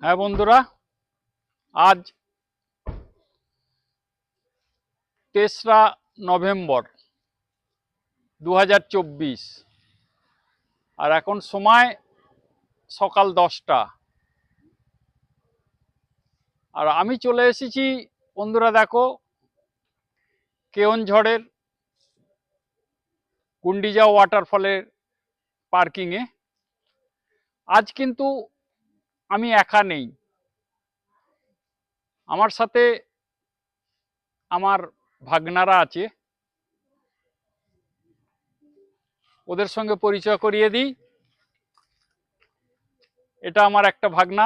হ্যাঁ বন্ধুরা, আজ ৩রা নভেম্বর ২০২৪ আর এখন সময় সকাল 10টা। আর আমি চলে এসেছি বন্ধুরা, দেখো কেওনঝড়ের গুন্ডিজা ওয়াটারফলের পার্কিংয়ে। আজ কিন্তু আমি একা নেই, আমার সাথে আমার ভাগনারা আছে। ওদের সঙ্গে পরিচয় করিয়ে দিই। এটা আমার একটা ভাগনা,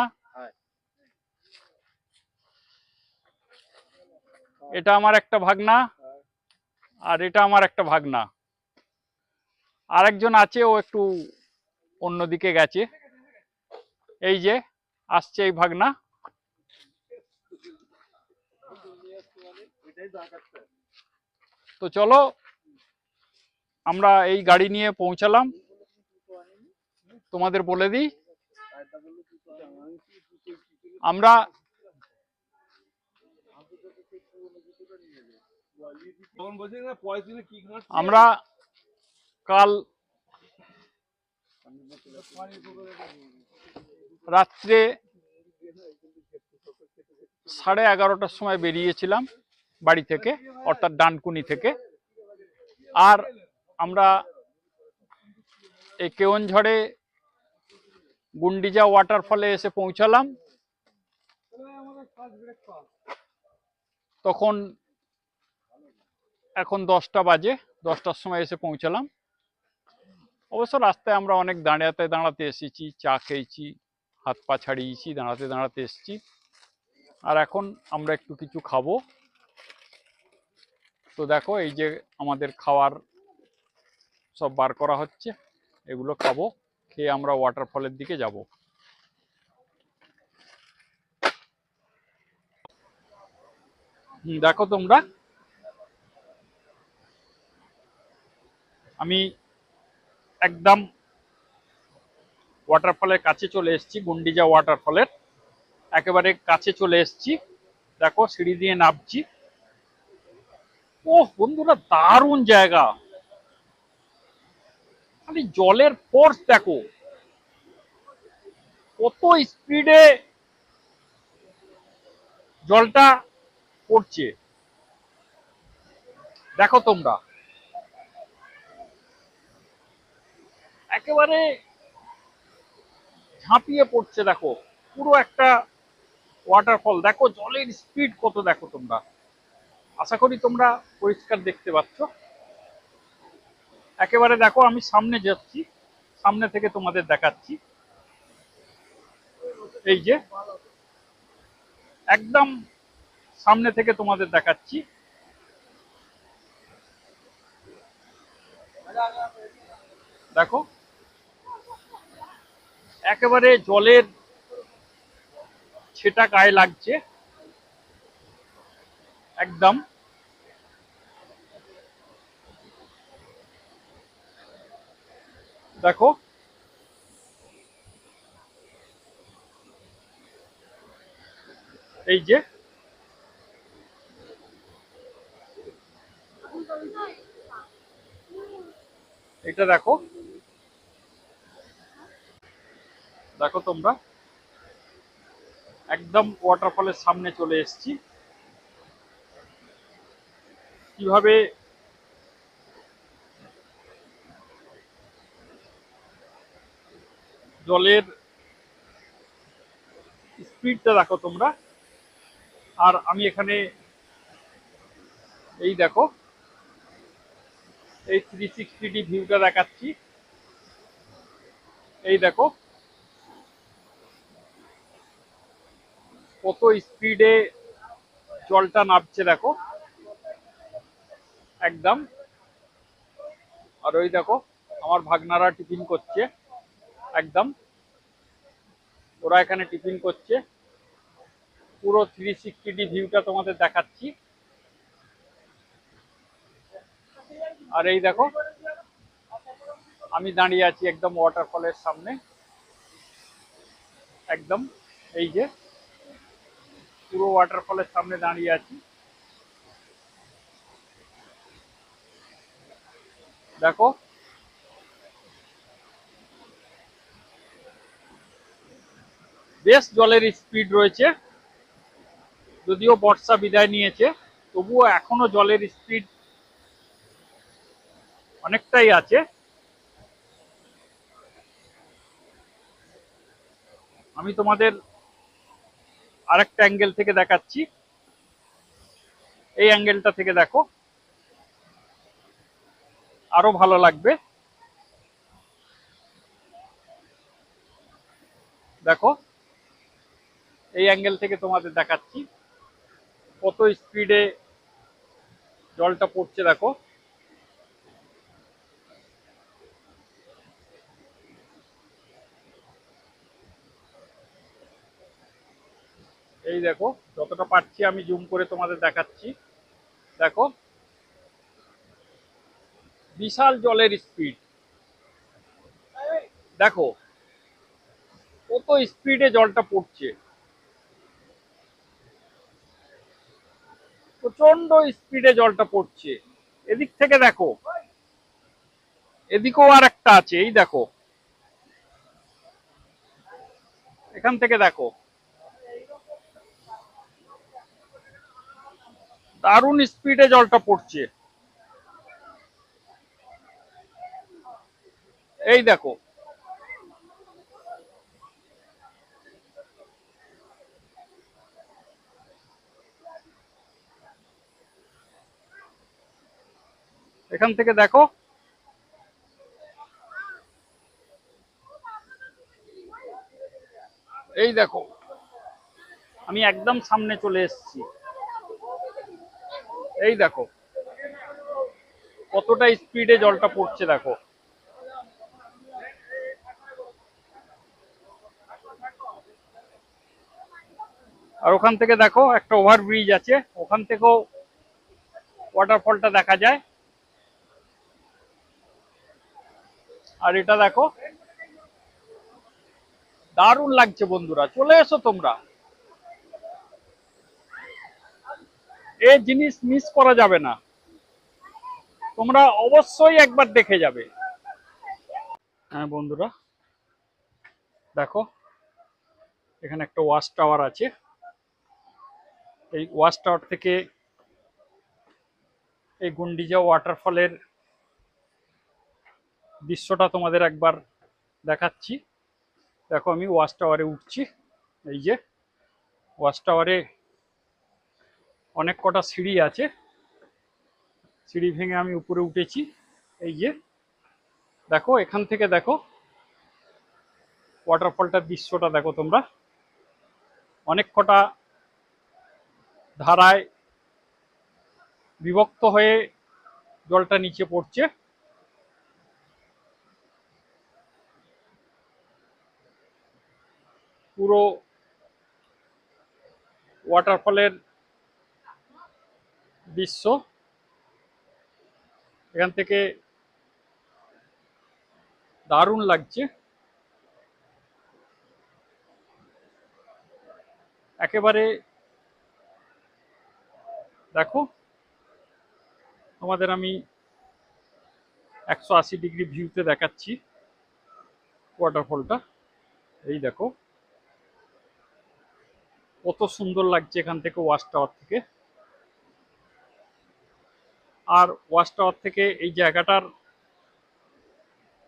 এটা আমার একটা ভাগনা, আর এটা আমার একটা ভাগনা। আরেকজন আছে, ও একটু অন্যদিকে গেছে। এই যে আসছে এই ভাগনা। তো চলো আমরা এই গাড়ি নিয়ে পৌঁছালাম। তোমাদের বলে দিই, আমরা কাল রাত্রে 11:30টার সময় বেরিয়েছিলাম বাড়ি থেকে, অর্থাৎ ডানকুনি থেকে। আর আমরা এই কেওনঝড়ে গুন্ডিজা ওয়াটারফলে এসে পৌঁছালাম। তখন এখন 10টা বাজে, 10টার সময় এসে পৌঁছালাম। অবশ্য রাস্তায় আমরা অনেক দাঁড়াতে দাঁড়াতে এসেছি, চা খেয়েছি, হাত পা ছাড়িয়েছি, দাঁড়াতে দাঁড়াতে এসেছি। আর এখন আমরা একটু কিছু খাবো। তো দেখো এই যে আমাদের খাওয়ার সব বার করা হচ্ছে, এগুলো খাবো, খেয়ে আমরা ওয়াটারফলের দিকে যাব। দেখো তোমরা, আমি একদম ওয়াটারফলের কাছে চলে এসেছি, গুন্ডিজা ওয়াটারফলের একেবারে কাছে চলে এসেছি। দেখো সিঁড়ি দিয়ে নামছি। ওহ বন্ধুরা, দারুণ জায়গা। খালি জলের ফোর্স দেখো, কত স্পিডে জলটা পড়ছে। দেখো তোমরা, একেবারে ঝাঁপিয়ে পড়ছে। দেখো পুরো একটা ওয়াটারফল, দেখো জলের স্পিড কত, দেখো তোমরা। আশা করি তোমরা পরিষ্কার দেখতে পাচ্ছ। একেবারে দেখো, আমি সামনে যাচ্ছি, সামনে থেকে তোমাদের দেখাচ্ছি। এই যে একদম সামনে থেকে তোমাদের দেখাচ্ছি। দেখো একেবারে জলের ছেটা গায়ে লাগছে একদম। দেখো এই যে এটা দেখো, দেখো তোমরা একদম ওয়াটারফলের সামনে চলে এসেছি। কিভাবে জলের স্পিডটা দেখো তোমরা। আর আমি এখানে এই দেখো এই 360 ভিউটা দেখাচ্ছি। এই দেখো কত স্পিডে জলটা নামছে, দেখো একদম। আর ওই দেখো আমার ভাগনারা টিফিন করছে একদম, ওরা এখানে টিফিন করছে। পুরো 360 ভিউটা তোমাদের দেখাচ্ছি। আর এই দেখো আমি দাঁড়িয়ে আছি একদম ওয়াটারফলের সামনে। একদম এই যে পুরো ওয়াটারফলের সামনে দাঁড়িয়ে আছি। দেখো বেশ জলের স্পিড রয়েছে, যদিও বর্ষা বিদায় নিয়েছে তবুও এখনো জলের স্পিড অনেকটাই আছে। আমি তোমাদের আরেকটা অ্যাঙ্গেল থেকে দেখাচ্ছি, এই অ্যাঙ্গেলটা থেকে দেখো আরো ভালো লাগবে। দেখো এই অ্যাঙ্গেল থেকে তোমাদের দেখাচ্ছি কত স্পিডে জলটা পড়ছে। দেখো এই দেখো যতটা পারছি আমি জুম করে তোমাদের দেখাচ্ছি। দেখো বিশাল জলের স্পিড, দেখো কত স্পিডে জলটা পড়ছে, প্রচন্ড স্পিডে জলটা পড়ছে। এদিক থেকে দেখো, এদিকেও আর একটা আছে, এই দেখো এখান থেকে দেখো দারুণ স্পিডে জলটা পড়ছে। এই দেখো এখান থেকে দেখো এই দেখো আমি একদম সামনে চলে এসেছি। এই দেখো কতটা স্পিডে জলটা পড়ছে দেখো। আর ওখান থেকে দেখো একটা ওভারব্রিজ আছে, ওখান থেকেও ওয়াটারফলটা দেখা যায়। আর এটা দেখো দারুণ লাগছে বন্ধুরা, চলে এসো তোমরা, এই জিনিস মিস করা যাবে না, তোমরা অবশ্যই একবার দেখে যাবে। হ্যাঁ বন্ধুরা দেখো এখানে একটা ওয়াচ টাওয়ার আছে, এই ওয়াচ টাওয়ার থেকে এই গুন্ডিজা ওয়াটারফলের দৃশ্যটা তোমাদের একবার দেখাচ্ছি। দেখো আমি ওয়াচ টাওয়ারে উঠছি, এই যে ওয়াচ টাওয়ারে অনেক কটা সিঁড়ি আছে, সিঁড়ি ভেঙে আমি উপরে উঠেছি। এই যে দেখো এখান থেকে দেখো ওয়াটারফলটার দৃশ্যটা দেখো তোমরা, অনেক কটা ধারায় বিভক্ত হয়ে জলটা নিচে পড়ছে। পুরো ওয়াটারফলের দৃশ্য এখান থেকে দারুণ লাগছে। একেবারে দেখো তোমাদের আমি 180 ডিগ্রি ভিউতে দেখাচ্ছি ওয়াটারফলটা। এই দেখো কত সুন্দর লাগছে এখান থেকে ওয়াচ টাওয়ার থেকে। আর ওয়াচ টাওয়ার থেকে এই জায়গাটার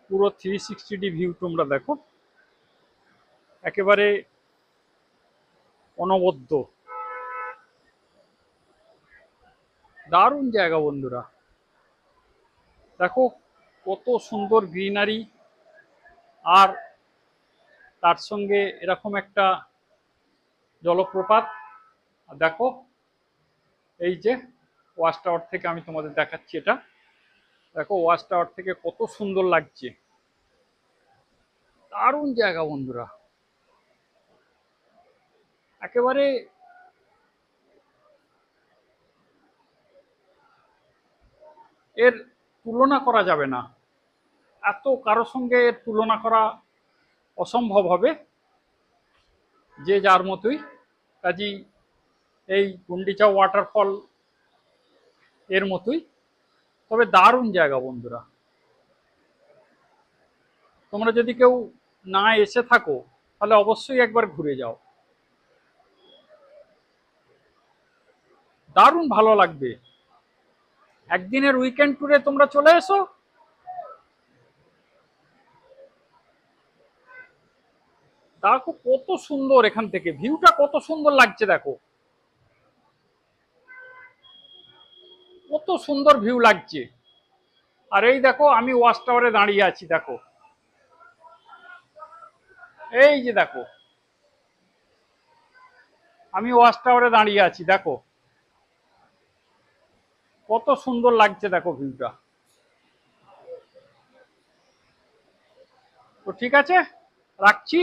পুরো 360 ভিউ তোমরা দেখো, একেবারে অনবদ্য, দারুণ জায়গা বন্ধুরা। দেখো কত সুন্দর গ্রিনারি, আর তার সঙ্গে এরকম একটা জলপ্রপাত। দেখো এই যে ওয়াচ টাওয়ার থেকে আমি তোমাদের দেখাচ্ছি, এটা দেখো ওয়াচ টাওয়ার থেকে কত সুন্দর লাগছে, দারুণ জায়গা বন্ধুরা, একেবারে এর তুলনা করা যাবে না, এত কারো সঙ্গে এর তুলনা করা অসম্ভব হবে। যে যার মতোই। কাজী এই গুন্ডিচা ওয়াটারফল এর মতোই, তবে দারুণ জায়গা বন্ধুরা। তোমরা যদি কেউ না এসে থাকো তাহলে অবশ্যই একবার ঘুরে যাও, দারুণ ভালো লাগবে। একদিনের উইকেন্ড ট্যুরে তোমরা চলে এসো। দেখো কত সুন্দর, এখান থেকে ভিউটা কত সুন্দর লাগছে, দেখো কত সুন্দর ভিউ লাগছে। আর এই দেখো আমি ওয়াচ টাওয়ারে দাঁড়িয়ে আছি, দেখো এই যে দেখো আমি ওয়াচ টাওয়ারে দাঁড়িয়ে আছি, দেখো কত সুন্দর লাগছে, দেখো ভিউটা। তো ঠিক আছে, রাখছি,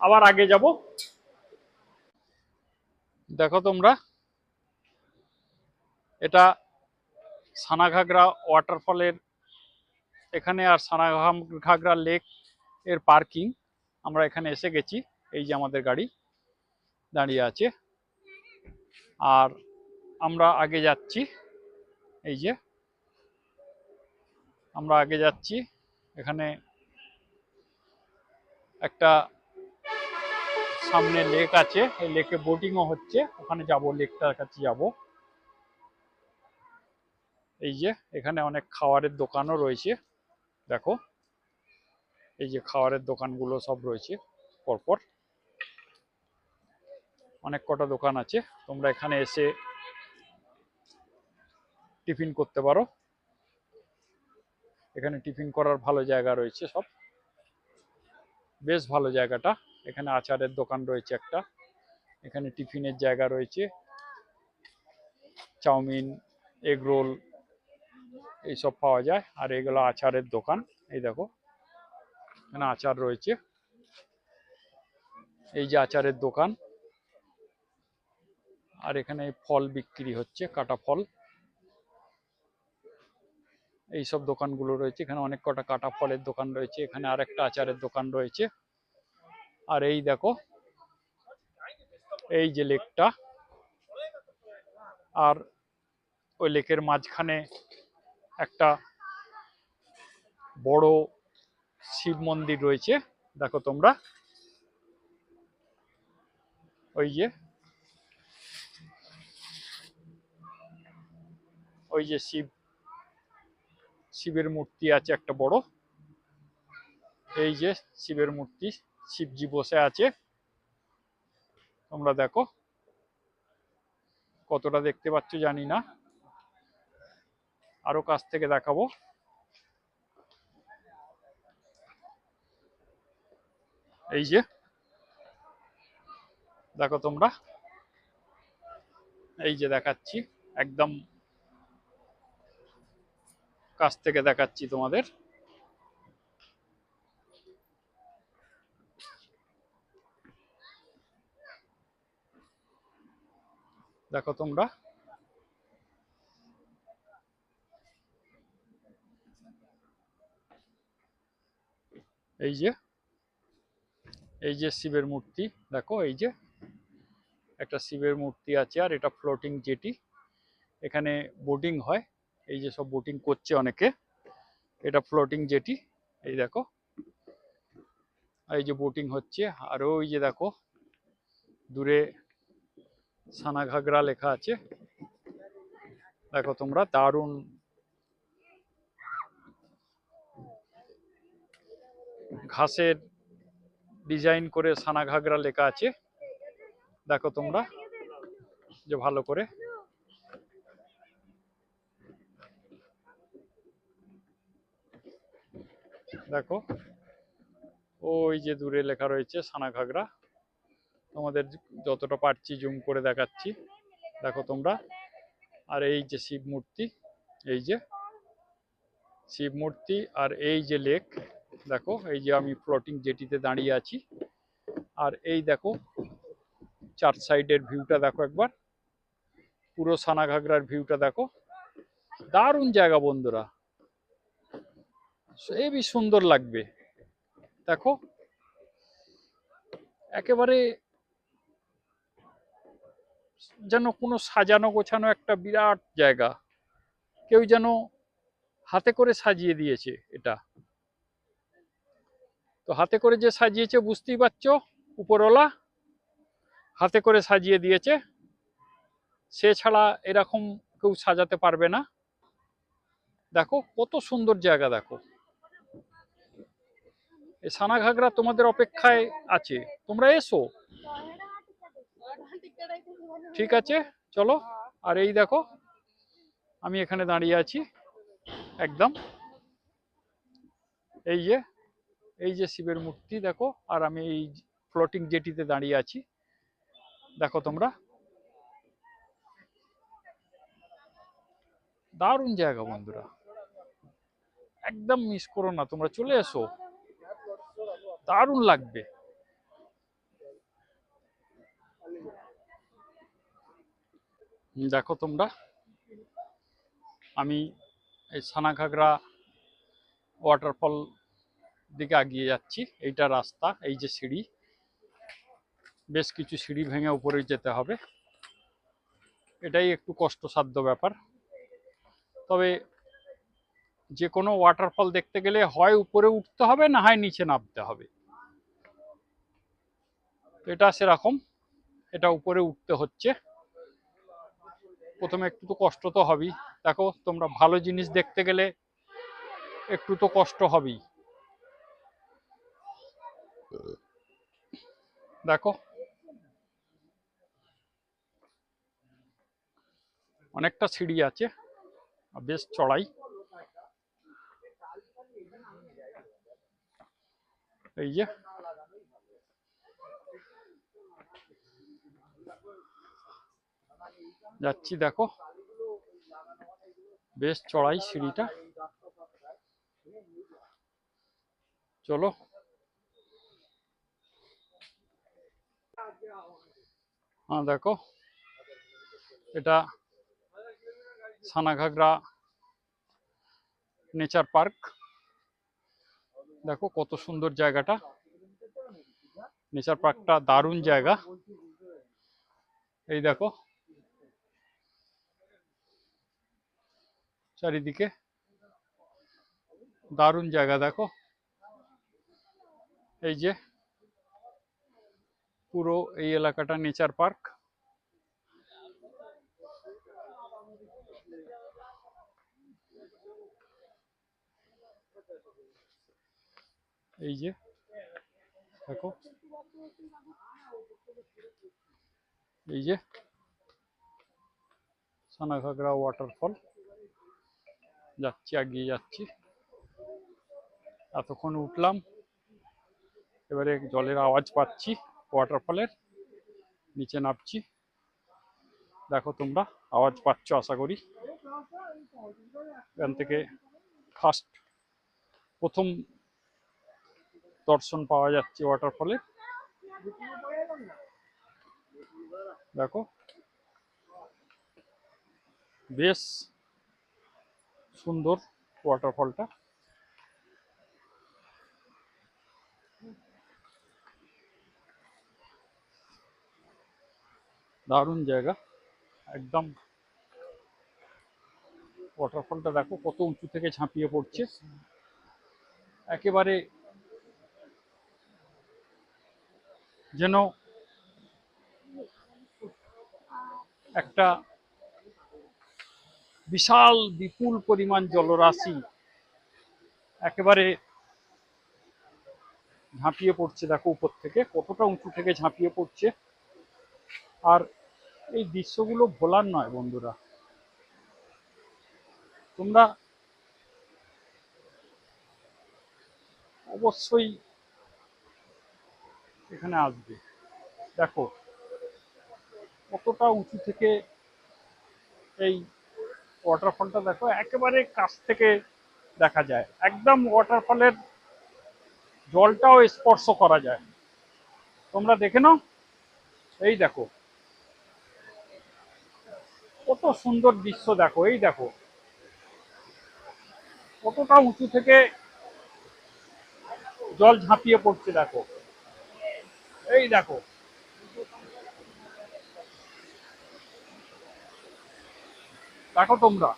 আবার আগে যাব। দেখো তোমরা, এটা সানাঘাগরা ওয়াটারফলের এখানে আর সানাঘাগরা লেক এর পার্কিং। আমরা এখানে এসে গেছি, এই যে আমাদের গাড়ি দাঁড়িয়ে আছে, আর আমরা আগে যাচ্ছি। এই যে আমরা আগে যাচ্ছি, এখানে একটা সামনে লেক আছে, এই লেকে বোটিংও হচ্ছে, ওখানে যাব, লেকটার কাছে যাব। এই যে এখানে অনেক খাবারের দোকানও রয়েছে, দেখো এই যে খাবারের দোকানগুলো সব রয়েছে পরপর, অনেক কটা দোকান আছে। তোমরা এখানে এসে টিফিন করতে পারো, এখানে টিফিন করার ভালো জায়গা রয়েছে সব, বেশ ভালো জায়গাটা। এখানে আচারের দোকান রয়েছে একটা, এখানে টিফিনের জায়গা রয়েছে, চাউমিন, এগ রোল এইসব পাওয়া যায়। আর এগুলো আচারের দোকান, এই দেখো এখানে আচার রয়েছে, এই যে আচারের দোকান। আর এখানে ফল বিক্রি হচ্ছে, কাটা ফল, এইসব দোকানগুলো রয়েছে। এখানে অনেক কটা কাটা ফলের দোকান রয়েছে, এখানে আরেকটা আচারের দোকান রয়েছে। আর এই দেখো এই যে লেকটা, আর ওই লেকের মাঝখানে একটা বড় শিব মন্দির রয়েছে, দেখো তোমরা ওই যে শিবের মূর্তি আছে একটা বড়, এই যে শিবের মূর্তি, শিবজি বসে আছে, তোমরা দেখো কতটা দেখতে পাচ্ছ জানি না, আরো কাছ থেকে দেখাবো। এই যে দেখো তোমরা, এই যে দেখাচ্ছি, একদম কাছ থেকে দেখাচ্ছি তোমাদের। দেখো তোমরা, এই যে শিবের মূর্তি, দেখো এই যে একটা শিবের মূর্তি আছে, আর এটা ফ্লোটিং জেটি, এখানে বোটিং হয়, এই যে সব বোটিং করছে অনেকে, এটা ফ্লোটিং জেটি, এই দেখো এই যে বোটিং হচ্ছে। আর ওই যে দেখো দূরে সানাঘাগরা লেখা আছে, দেখো তোমরা দারুণ ঘাসের ডিজাইন করে সানাঘাগরা লেখা আছে, দেখো তোমরা যে ভালো করে, দেখো ওই যে দূরে লেখা রয়েছে সানাঘাগরা, তোমাদের যতটা পারছি জুম করে দেখাচ্ছি, দেখো তোমরা। আর এই যে শিব মূর্তি, এই যে শিব মূর্তি, আর এই যে লেক, দেখো এই যে আমি ফ্লোটিং জেটিতে দাঁড়িয়ে আছি, আর এই দেখো চার সাইডের ভিউটা দেখো একবার, পুরো সানাঘাগরার ভিউটা দেখো, দারুণ জায়গা বন্ধুরা, হেবি সুন্দর লাগবে। দেখো একেবারে যেন কোনো সাজানো গোছানো একটা বিরাট জায়গা, কেউ যেন হাতে করে সাজিয়ে দিয়েছে এটা। তো হাতে করে যে সাজিয়েছে বুঝতেই পারছো, উপরওয়ালা হাতে করে সাজিয়ে দিয়েছে, সে ছাড়া এরকম কেউ সাজাতে পারবে না। দেখো কত সুন্দর জায়গা, দেখো এই সানাঘাগরা তোমাদের অপেক্ষায় আছে, তোমরা এসো। ঠিক আছে, চলো। আর এই দেখো আমি এখানে দাঁড়িয়ে আছি একদম, এই যে এই যে শিবের মূর্তি দেখো, আর আমি এই ফ্লোটিং জেটিতে দাঁড়িয়ে আছি, দেখো তোমরা। দারুণ জায়গা বন্ধুরা, একদম মিস করো না, তোমরা চলে এসো, দারুণ লাগবে। দেখো তোমরা, আমি এই সানাঘাগরা ওয়াটারফল দিকে এগিয়ে যাচ্ছি। এইটা রাস্তা, এই যে সিঁড়ি, বেশ কিছু সিঁড়ি ভেঙে উপরে যেতে হবে, এটাই একটু কষ্টসাধ্য ব্যাপার। তবে যে কোনো ওয়াটারফল দেখতে গেলে হয় উপরে উঠতে হবে, না হয় নিচে নামতে হবে। এটা সেরকম, এটা উপরে উঠতে হচ্ছে, প্রথমে একটু তো কষ্ট তো হবেই। দেখো তোমরা, ভালো জিনিস দেখতে গেলে একটু তো কষ্ট হবেই। দেখো অনেকটা সিঁড়ি আছে, বেশ চড়াই। এই যে যাচ্ছি, দেখো বেশ চড়াই সিঁড়িটা, চলো। হ্যাঁ দেখো, এটা সানাঘাগরা নেচার পার্ক, দেখো কত সুন্দর জায়গাটা, নেচার পার্কটা দারুণ জায়গা। এই দেখো চারিদিকে দারুণ জায়গা, দেখো এই যে পুরো এই এলাকাটা নেচার পার্ক। এই যে দেখো, এই যে সানাঘাগরা ওয়াটারফল, যাচ্ছি, এগিয়ে যাচ্ছি। এতক্ষণ উঠলাম, এবারে জলের আওয়াজ পাচ্ছি ওয়াটারফলের, নিচে নামছি। দেখো তোমরা আওয়াজ পাচ্ছ আশা করি। এখান থেকে প্রথম দর্শন পাওয়া যাচ্ছে ওয়াটারফলের। দেখো বেশ সুন্দর ওয়াটারফলটা, দারুণ জায়গা একদম। ওয়াটারফলটা দেখো কত উঁচু থেকে ঝাঁপিয়ে পড়ছে, একেবারে যেন একটা বিশাল বিপুল পরিমাণ জলরাশি একেবারে ঝাঁপিয়ে পড়ছে। দেখো উপর থেকে কতটা উঁচু থেকে ঝাঁপিয়ে পড়ছে, আর এই দৃশ্যগুলো ভোলার নয় বন্ধুরা। তোমরা অবশ্যই এখানে আসবে। দেখো কতটা উঁচু থেকে এই ওয়াটারফলটা, দেখো একেবারে কাছ থেকে দেখা যায়, একদম ওয়াটারফলের জলটাও স্পর্শ করা যায়। তোমরা দেখে নাও, এই দেখো কত সুন্দর দৃশ্য, দেখো এই দেখো কতটা উঁচু থেকে জল ঝাঁপিয়ে পড়ছে, দেখো এই দেখো, দেখো তোমরা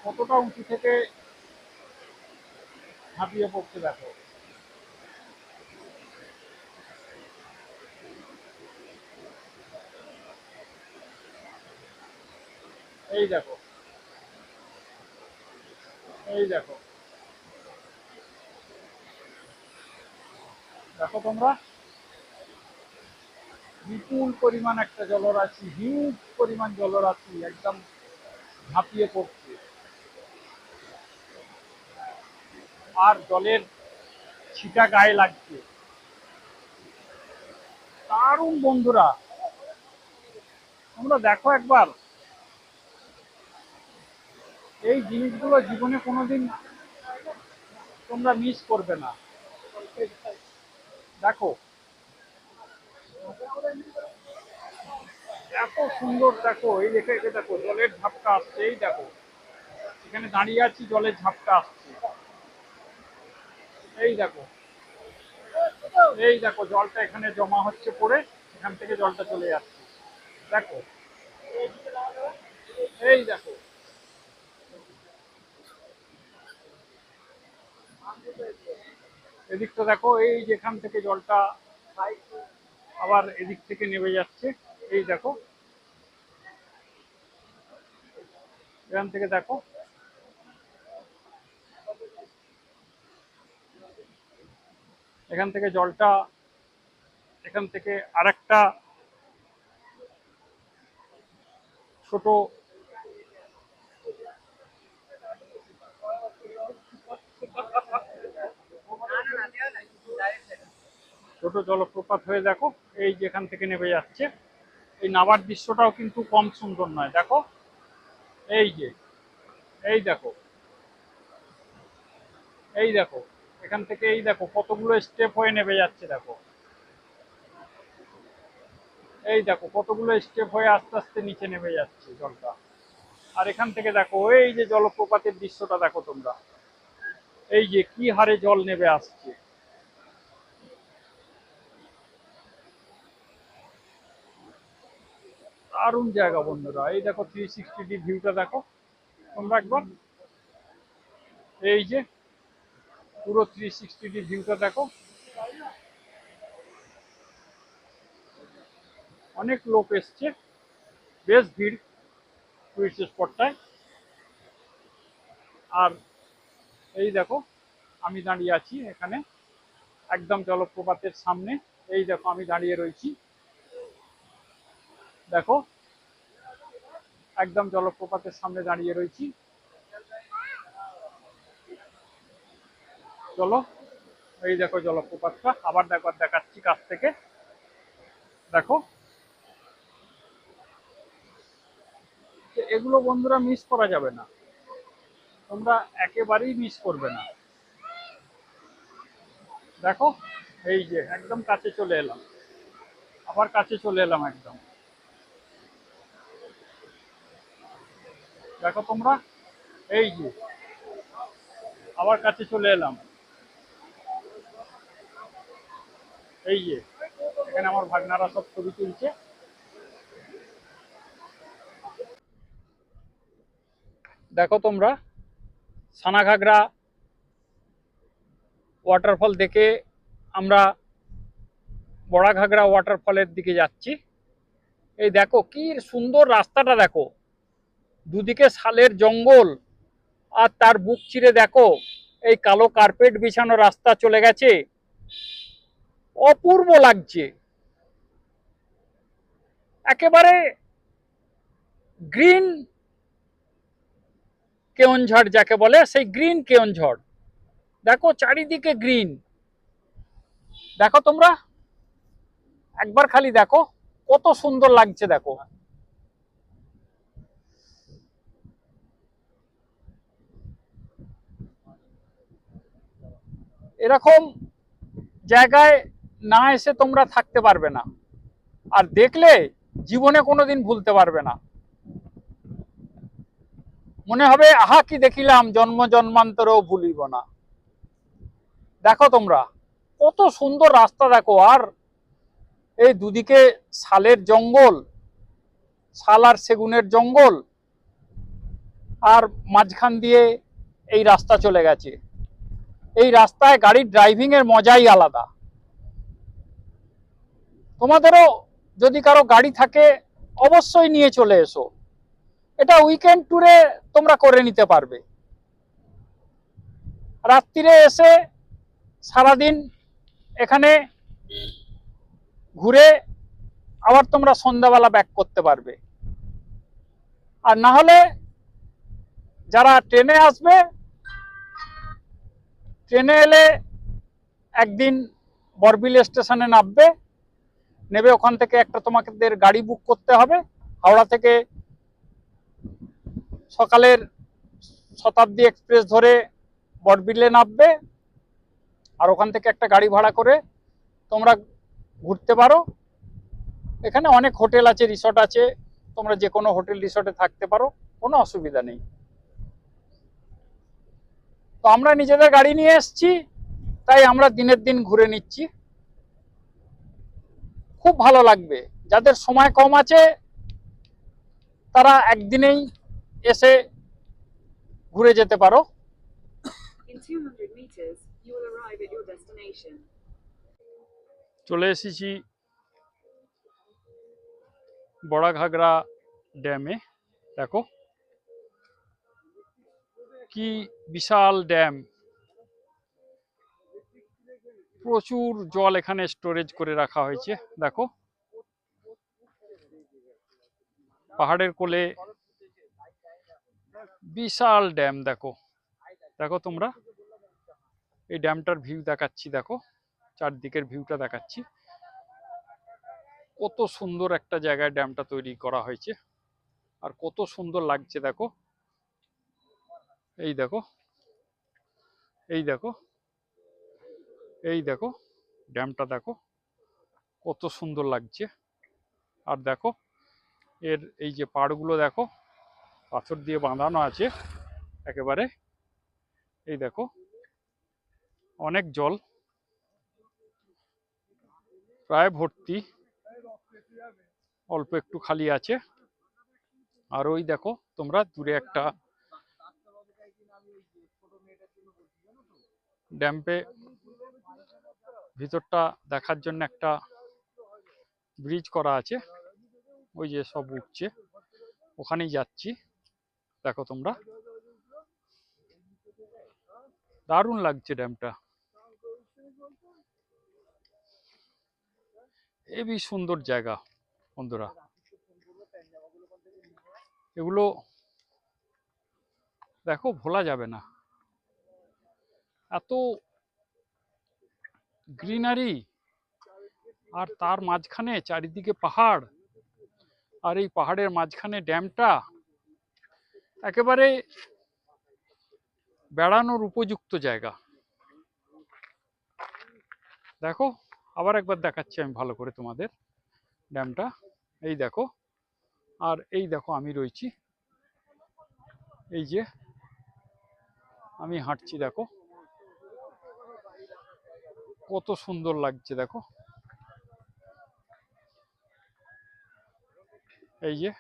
কতটা উঁচু থেকে ঝাঁপিয়ে পড়ছে দেখো। এই দেখো, এই দেখো, দেখো তোমরা বিপুল পরিমাণ একটা জলরাশি, হিউজ পরিমাণ জলরাশি একদম ঝাঁপিয়ে পড়ছে। আর জলের ছিটা গায়ে লাগছে। দারুণ বন্ধুরা, তোমরা দেখো একবার, এই জিনিসগুলো জীবনে কোনোদিন তোমরা মিস করবে না। দেখো এত সুন্দর, দেখো এই দেখে এটা দেখো জলের ঝাপটা আসছে, এই দেখো এখানে দাঁড়িয়ে আছি, জলের ঝাপটা আসছে, এই দেখো, এই দেখো জলটা এখানে জমা হচ্ছে পড়ে, এখান থেকে জলটা চলে যাচ্ছে, দেখো, এই দেখো, এদিকটা দেখো, এই যেখান থেকে জলটা আবার এদিক থেকে নেমে যাচ্ছে, এই দেখো, এখান থেকে দেখো, এখান থেকে জলটা, এখান থেকে আরেকটা ছোট ছোট জলপ্রপাত হয়ে দেখো এই যেখান থেকে নেমে যাচ্ছে। এই নামার দৃশ্যটাও কিন্তু কম সুন্দর নয়, দেখো এই যে, এই দেখো, এই দেখো এখান থেকে, এই দেখো কতগুলো স্টেপ হয়ে নেমে যাচ্ছে, দেখো এই দেখো কতগুলো স্টেপ হয়ে আস্তে আস্তে নিচে নেমে যাচ্ছে জলটা। আর এখান থেকে দেখো এই যে জলপ্রপাতের দৃশ্যটা দেখো তোমরা, এই যে কি হারে জল নেমে আসছে। দারুণ জায়গা বন্ধুরা, এই দেখো 360 ভিউটা দেখো তোমরা একবার, এই যে পুরো 360 ভিউটা দেখো। অনেক লোক এসছে, বেশ ভিড় টুরিস্ট স্পটটায়। আর এই দেখো আমি দাঁড়িয়ে আছি এখানে একদম জলপ্রপাতের সামনে, এই দেখো আমি দাঁড়িয়ে রয়েছি, দেখো একদম জলপ্রপাতের সামনে দাঁড়িয়ে রয়েছি। চলো এই দেখো জলপ্রপাতটা আবার দেখো, দেখাচ্ছি কাছ থেকে, দেখো এগুলো বন্ধুরা মিস করা যাবে না, তোমরা একেবারেই মিস করবে না। দেখো এই যে একদম কাছে চলে এলাম, আবার কাছে চলে এলাম একদম, দেখো তোমরা এই যে আবার কাছে চলে এলাম, এই যে এখানে আমার ভাগনারা সব ছবি তুলছে। দেখো তোমরা সানাঘাগরা ওয়াটারফল দেখে আমরা বড়াঘাগরা ওয়াটারফলের দিকে যাচ্ছি। এই দেখো কি সুন্দর রাস্তাটা, দেখো দুদিকে শালের জঙ্গল, আর তার বুক চিরে দেখো এই কালো কার্পেট বিছানো রাস্তা চলে গেছে, অপূর্ব লাগছে একেবারে। গ্রিন কেওনঝড় যাকে বলে, সেই গ্রিন কেওনঝড় দেখো, চারিদিকে গ্রিন। দেখো তোমরা একবার খালি দেখো কত সুন্দর লাগছে, দেখো এরকম জায়গায় না এসে তোমরা থাকতে পারবে না, আর দেখলে জীবনে কোনোদিন ভুলতে পারবে না। মনে হবে আহা কি দেখিলাম, জন্ম জন্মান্তরেও ভুলিব না। দেখো তোমরা কত সুন্দর রাস্তা দেখো, আর এই দুদিকে শালের জঙ্গল, শাল আর সেগুনের জঙ্গল, আর মাঝখান দিয়ে এই রাস্তা চলে গেছে। এই রাস্তায় গাড়ির ড্রাইভিং এর মজাই আলাদা। তোমাদেরও যদি কারো গাড়ি থাকে অবশ্যই নিয়ে চলে এসো, এটা উইকেন্ড ট্যুরে তোমরা করে নিতে পারবে। রাত্রিরে এসে সারাদিন এখানে ঘুরে আবার তোমরা সন্ধ্যাবেলা ব্যাক করতে পারবে। আর না হলে যারা ট্রেনে আসবে, ট্রেনে এলে একদিন বরবিল স্টেশনে নামবে, নেবে ওখান থেকে একটা তোমাদের গাড়ি বুক করতে হবে। হাওড়া থেকে সকালের শতাব্দী এক্সপ্রেস ধরে বরবিলে নামবে, আর ওখান থেকে একটা গাড়ি ভাড়া করে তোমরা ঘুরতে পারো। এখানে অনেক হোটেল আছে, রিসর্ট আছে, তোমরা যে কোনো হোটেল রিসর্টে থাকতে পারো, কোনো অসুবিধা নেই। তো আমরা নিজেদের গাড়ি নিয়ে এসেছি, তাই আমরা দিনের দিন ঘুরে নিচ্ছি। খুব ভালো লাগবে। যাদের সময় কম আছে তারা একদিনেই এসে ঘুরে যেতে পারো। চলে এসেছি বড়াঘাগরা ড্যামে। দেখো কি বিশাল ড্যাম, প্রচুর জল এখানে স্টোরেজ করে রাখা হয়েছে। দেখো পাহাড়ের কোলে বিশাল ড্যাম। দেখো দেখো তোমরা, এই ড্যামটার ভিউ দেখাচ্ছি, দেখো চারদিকের ভিউটা দেখাচ্ছি। কত সুন্দর একটা জায়গায় ড্যামটা তৈরি করা হয়েছে, আর কত সুন্দর লাগছে দেখো। এই দেখো, এই দেখো, এই দেখো ড্যামটা দেখো কত সুন্দর লাগছে। আর দেখো এর এই যে পাড়গুলো দেখো, পাথর দিয়ে বাঁধানো আছে একেবারে। এই দেখো অনেক জল, প্রায় ভর্তি, অল্প একটু খালি আছে। আর ওই দেখো তোমরা দূরে একটা ড্যাম্পে ভিতরটা দেখার জন্য একটা ব্রিজ করা আছে, ওই যে সব উঠছে, ওখানেই যাচ্ছি। দেখো তোমরা, দারুণ লাগছে ড্যামটা, হেবি সুন্দর জায়গা বন্ধুরা। এগুলো দেখো ভোলা যাবে না, এত গ্রিনারি, আর তার মাঝখানে চারিদিকে পাহাড়, আর এই পাহাড়ের মাঝখানে ড্যামটা একেবারে বেড়ানোর উপযুক্ত জায়গা। দেখো আবার একবার দেখাচ্ছি আমি ভালো করে তোমাদের ড্যামটা। এই দেখো, আর এই দেখো আমি রয়েছি, এই যে আমি হাঁটছি, দেখো কত সুন্দর লাগছে। দেখো এই যে,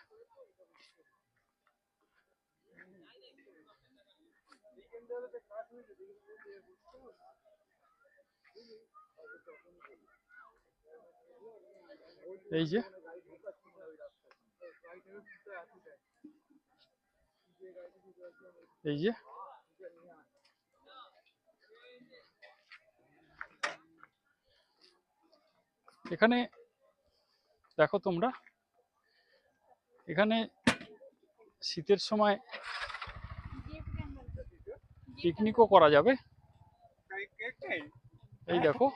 এই যে, এই যে এখানে দেখো তোমরা, এখানে শীতের সময় পিকনিকও করা যাবে। এই দেখো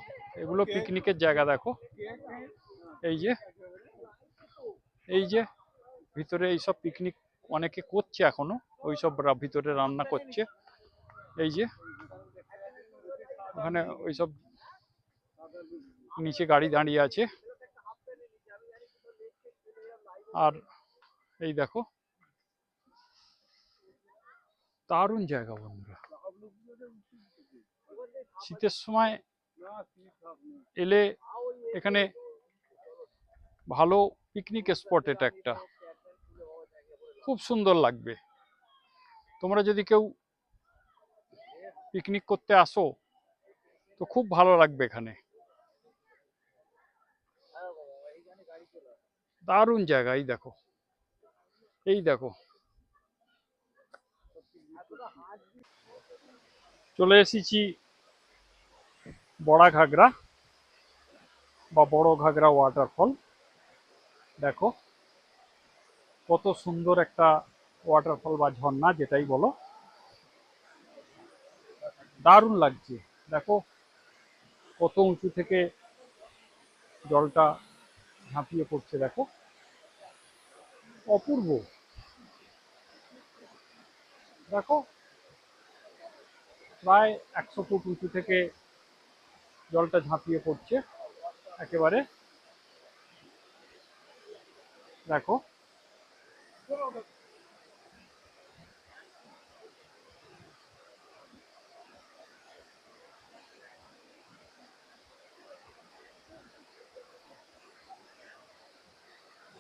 এগুলো পিকনিকের জায়গা। দেখো এই যে, এই যে ভিতরে এইসব পিকনিক অনেকে করছে এখনো, ওইসব ভিতরে রান্না করছে। এই যে ওখানে ওইসব নিচে গাড়ি দাঁড়িয়ে আছে। আর এই দেখো দারুণ জায়গা বন্ধুরা, শীতের সময় এলে এখানে ভালো পিকনিক স্পট, এটা একটা খুব সুন্দর লাগবে। তোমরা যদি কেউ পিকনিক করতে আসো তো খুব ভালো লাগবে এখানে। দারুণ জায়গা। এই দেখো, এই দেখো, চলে এসেছি বড়া ঘাগরা বা বড় ঘাগরা ওয়াটারফল। দেখো কত সুন্দর একটা ওয়াটারফল বা ঝর্ণা, যেটাই বলো, দারুণ লাগছে। দেখো কত উঁচু থেকে জলটা ঝাঁপিয়ে পড়ছে, দেখো অপূর্ব। দেখো প্রায় 100 ফুট উঁচু থেকে জলটা ঝাঁপিয়ে পড়ছে একেবারে। দেখো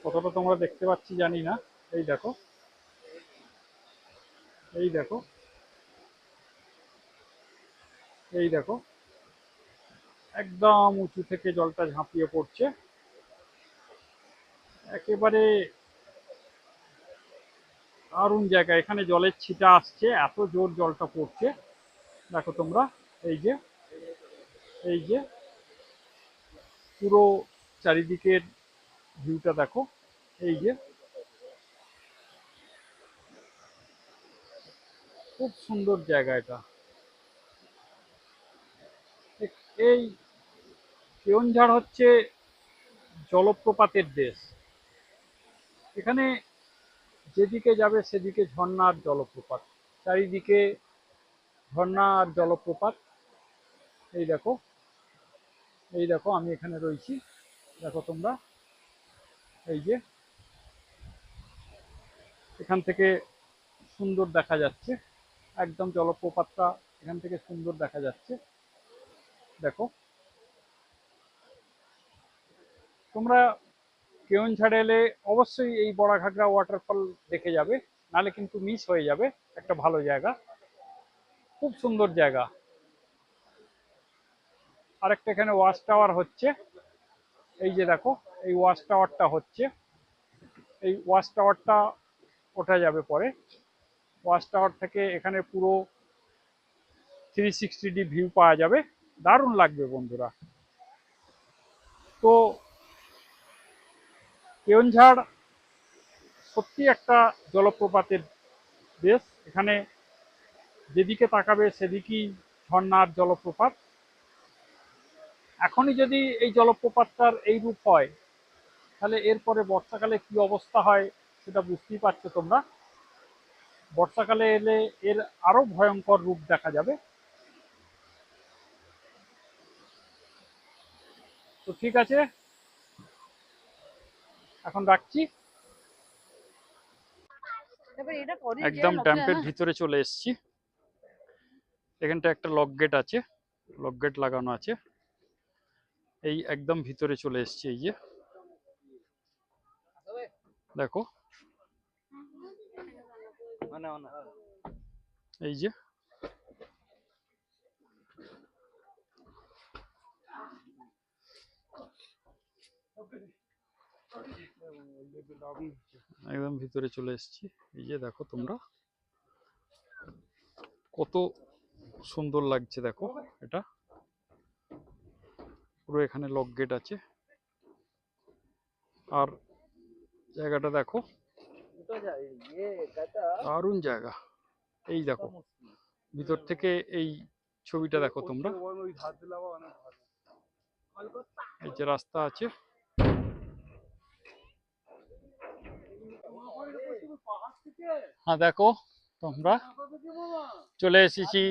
কতটা তোমরা দেখতে পাচ্ছি জানি না। এই দেখো, এই দেখো, এই দেখো, একদম উঁচু থেকে জলটা ঝাঁপিয়ে পড়ছে একেবারে। দারুণ জায়গা। এখানে জলের ছিটা আসছে, এত জোর জলটা পড়ছে। দেখো তোমরা, এই যে, এই যে পুরো চারিদিকের ভিউটা দেখো, এই যে খুব সুন্দর জায়গা এটা। এই কেওনঝাড় হচ্ছে জলপ্রপাতের দেশ। এখানে যেদিকে যাবে সেদিকে ঝর্ণা আর জলপ্রপাত, চারিদিকে ঝর্ণা আর জলপ্রপাত। এই দেখো, এই দেখো, আমি এখানে রয়েছি, দেখো তোমরা, এই যে এখান থেকে সুন্দর দেখা যাচ্ছে, একদম জলপ্রপাতটা এখান থেকে সুন্দর দেখা যাচ্ছে। দেখো তোমরা কেওনঝাড় এলে অবশ্যই এই বড়াঘাগরা ওয়াটারফল দেখে যাবে, নালে কিন্তু মিস হয়ে যাবে। একটা ভালো জায়গা, খুব সুন্দর জায়গা। আরেকটা এখানে ওয়াচ টাওয়ার হচ্ছে, এই যে দেখো, এই ওয়াচ টাওয়ারটা হচ্ছে। এই ওয়াচ টাওয়ারটা ওঠা যাবে পরে। ওয়াচ টাওয়ার থেকে এখানে পুরো 360 ভিউ পাওয়া যাবে, দারুণ লাগবে বন্ধুরা। তো কেওনঝাড় সত্যি একটা জলপ্রপাতের দেশ। এখানে যেদিকে তাকাবে সেদিকেই ঝর্ণার জলপ্রপাত। এখনই যদি এই জলপ্রপাতটার এই রূপ হয়, তাহলে এরপরে বর্ষাকালে কি অবস্থা হয় সেটা বুঝতেই পারছো তোমরা। বর্ষাকালে এলে এর আরো ভয়ঙ্কর রূপ দেখা যাবে। তো ঠিক আছে, এখন রাখছি। একদম ড্যাম্পের ভিতরে চলে এসেছি। এখানটা একটা লক গেট আছে, লক গেট লাগানো আছে। এই একদম ভিতরে চলে এসেছি। এই যে দেখো, এই যে একদম ভিতরে চলে এসেছি। এই যে দেখো তোমরা, কত সুন্দর লাগছে দেখো। এটা পুরো এখানে লক গেট আছে, আর জায়গাটা দেখো, দারুণ জায়গা। এই দেখো ভিতর থেকে এই ছবিটা দেখো তোমরা। এই যে রাস্তা আছে, হ্যাঁ দেখো তোমরা, চলে এসেছি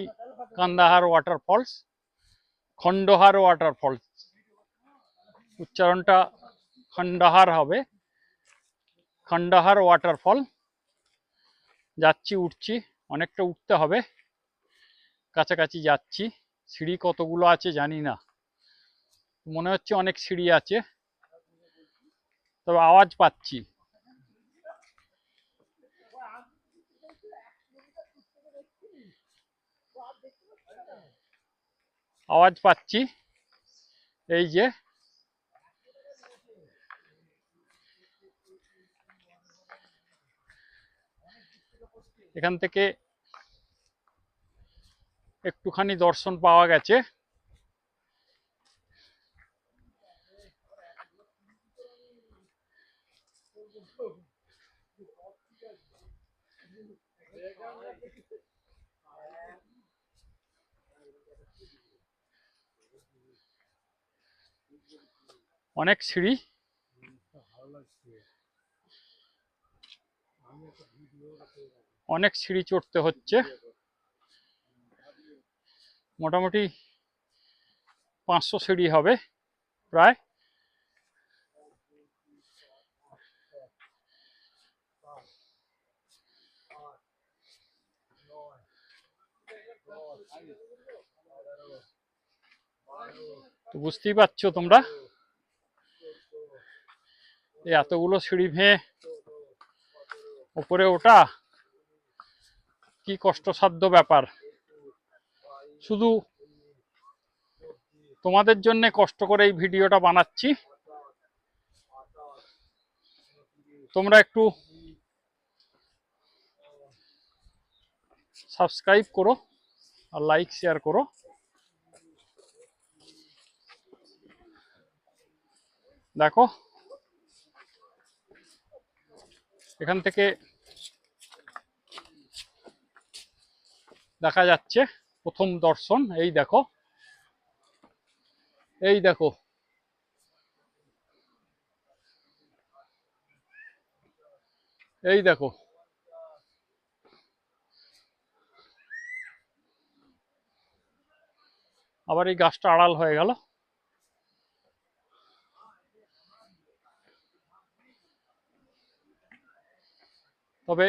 কান্দাহার ওয়াটারফলস, খন্ডহার ওয়াটারফলস। উচ্চারণটা খন্ডহার হবে, খন্ডহার ওয়াটারফল। যাচ্ছি, উঠছি, অনেকটা উঠতে হবে, কাছাকাছি যাচ্ছি, সিঁড়ি কতগুলো আছে জানি না, মনে হচ্ছে অনেক সিঁড়ি আছে, তবে আওয়াজ পাচ্ছি। আওয়াজ পাচ্ছি, এই যে এখান থেকে একটুখানি দর্শন পাওয়া গেছে। অনেক সিঁড়ি, অনেক সিঁড়ি চড়তে হচ্ছে, মোটামুটি 500 সিঁড়ি হবে প্রায়। তো বুঝতেই পারছো তোমরা, এতগুলো সিঁড়ি ভেঙে উপরে ওঠা কি কষ্টসাধ্য ব্যাপার। শুধু তোমাদের জন্য কষ্ট করে এই ভিডিওটা বানাচ্ছি, তোমরা একটু সাবস্ক্রাইব করো আর লাইক শেয়ার করো। দেখো এখান থেকে দেখা যাচ্ছে প্রথম দর্শন। এই দেখো, এই দেখো, এই দেখো, আবার এই গাছটা আড়াল হয়ে গেল। তবে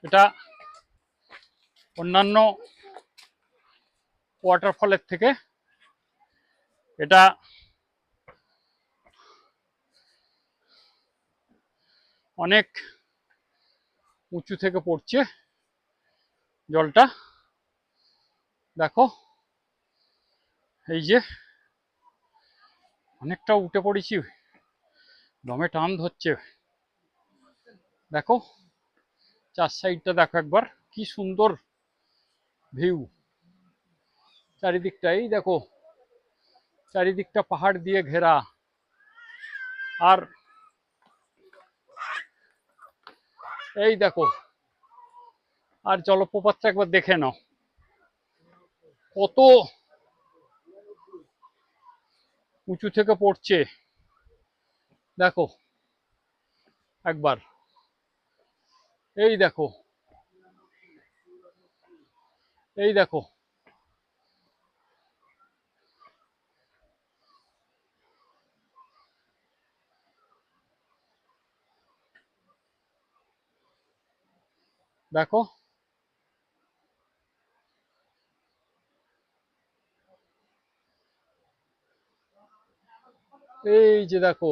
এটা অন্যান্য ওয়াটারফলের থেকে এটা অনেক উঁচু থেকে পড়ছে জলটা। দেখো এই যে অনেকটা উঠে পড়েছি, দমে টান ধরছে। দেখো চার সাইডটা দেখো একবার, কি সুন্দর ভিউ চারিদিকটা। এই দেখো চারিদিকটা পাহাড় দিয়ে ঘেরা, আর এই দেখো, আর জলপ্রপাতটা একবার দেখে নাও, কত উঁচু থেকে পড়ছে। দেখো একবার, এই দেখো, এই দেখো, দেখো এই যে দেখো,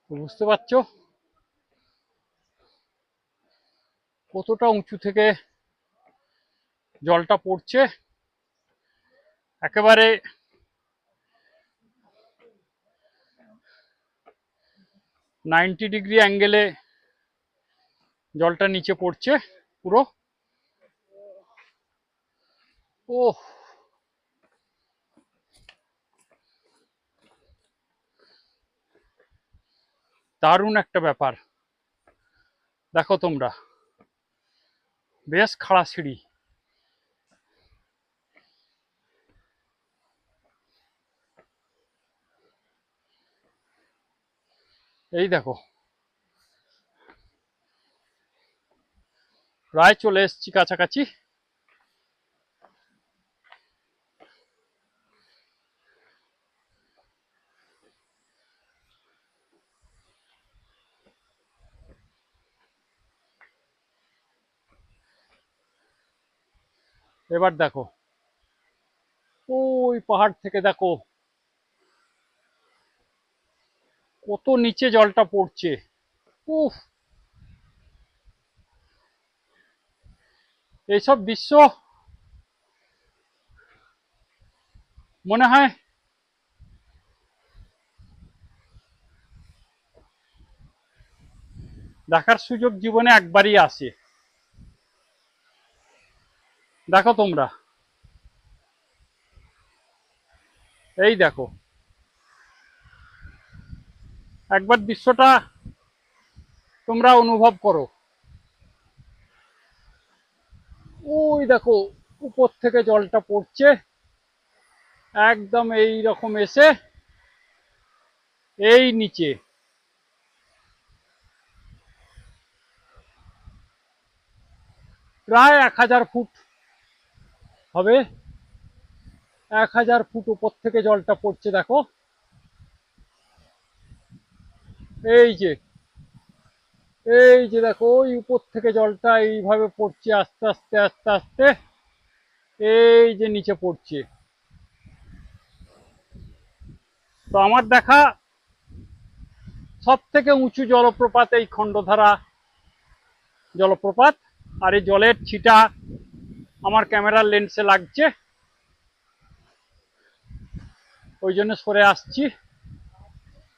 বুঝতে পারছো কতটা উঁচু থেকে জলটা পড়ছে। একেবারে 90 ডিগ্রি অ্যাঙ্গেলে জলটা নিচে পড়ছে পুরো। ওহ, দারুণ একটা ব্যাপার। দেখো তোমরা, বেশ খাড়া সিঁড়ি। এই দেখো, প্রায় চলে এসেছি কাছাকাছি। এবার দেখো ওই পাহাড় থেকে দেখো কত নিচে জলটা পড়ছে। উফ, এইসব দৃশ্য মনে হয় দেখার সুযোগ জীবনে একবারই আসে। দেখো তোমরা, এই দেখো একবার দৃশ্যটা তোমরা অনুভব করো। ওই দেখো উপর থেকে জলটা পড়ছে একদম এই রকম এসে এই নিচে। প্রায় 1000 ফুট হবে, 1000 ফুট উপর থেকে জলটা পড়ছে দেখো। এই যে এই যে দেখো ওই উপর থেকে জলটা এইভাবে পড়ছে আস্তে আস্তে আস্তে আস্তে, এই যে নিচে পড়ছে। তো আমার দেখা সব থেকে উঁচু জলপ্রপাত এই খণ্ডধারা জলপ্রপাত। আর এই জলের ছিটা আমার ক্যামেরার লেন্সে লাগছে, ওই জন্য সরে আসছি।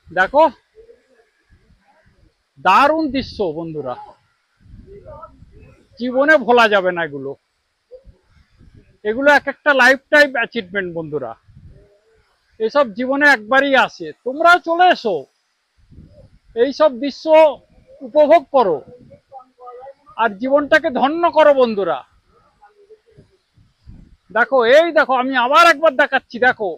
দেখো দারুণ দৃশ্য বন্ধুরা, জীবনে ভোলা যাবে না এগুলো। এগুলো এক একটা লাইফ টাইম অ্যাচিভমেন্ট বন্ধুরা, এসব জীবনে একবারই আসে। তোমরাও চলে এসো, এইসব দৃশ্য উপভোগ করো আর জীবনটাকে ধন্য করো বন্ধুরা। দেখো এই দেখো আমি আবার একবার দেখাচ্ছি, দেখো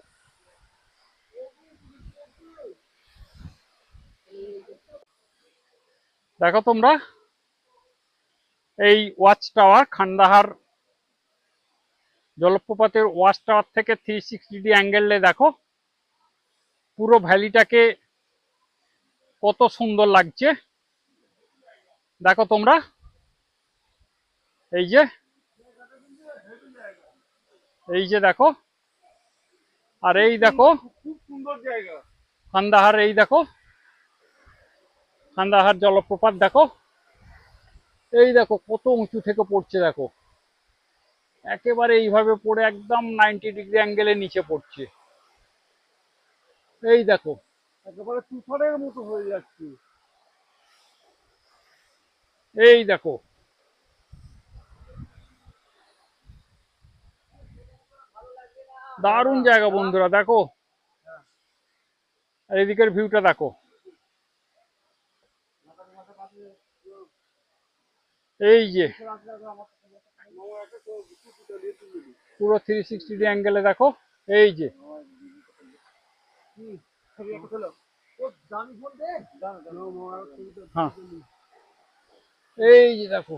দেখো তোমরা এই ওয়াচ টাওয়ার, খান্ডাহার জলপ্রপাতের ওয়াচ টাওয়ার থেকে 360 অ্যাঙ্গেলে দেখো পুরো ভ্যালিটাকে কত সুন্দর লাগছে। দেখো তোমরা এই যে এই যে দেখো, আর এই দেখো খুব সুন্দর জায়গা খান্ডাহার, এই দেখো খান্ডাহার জলপ্রপাত দেখো, এই দেখো কত উঁচু থেকে পড়ছে দেখো, একেবারে এইভাবে পড়ে একদম 90 ডিগ্রি অ্যাঙ্গেলে নিচে পড়ছে। এই দেখো একেবারে তুষারের মতো হয়ে যাচ্ছে। এই দেখো দারুণ জায়গা বন্ধুরা, দেখো আর এদিকের ভিউটা দেখো। এই যে পুরো 360 অ্যাঙ্গেলে দেখো, এই যে হ্যাঁ এই যে দেখো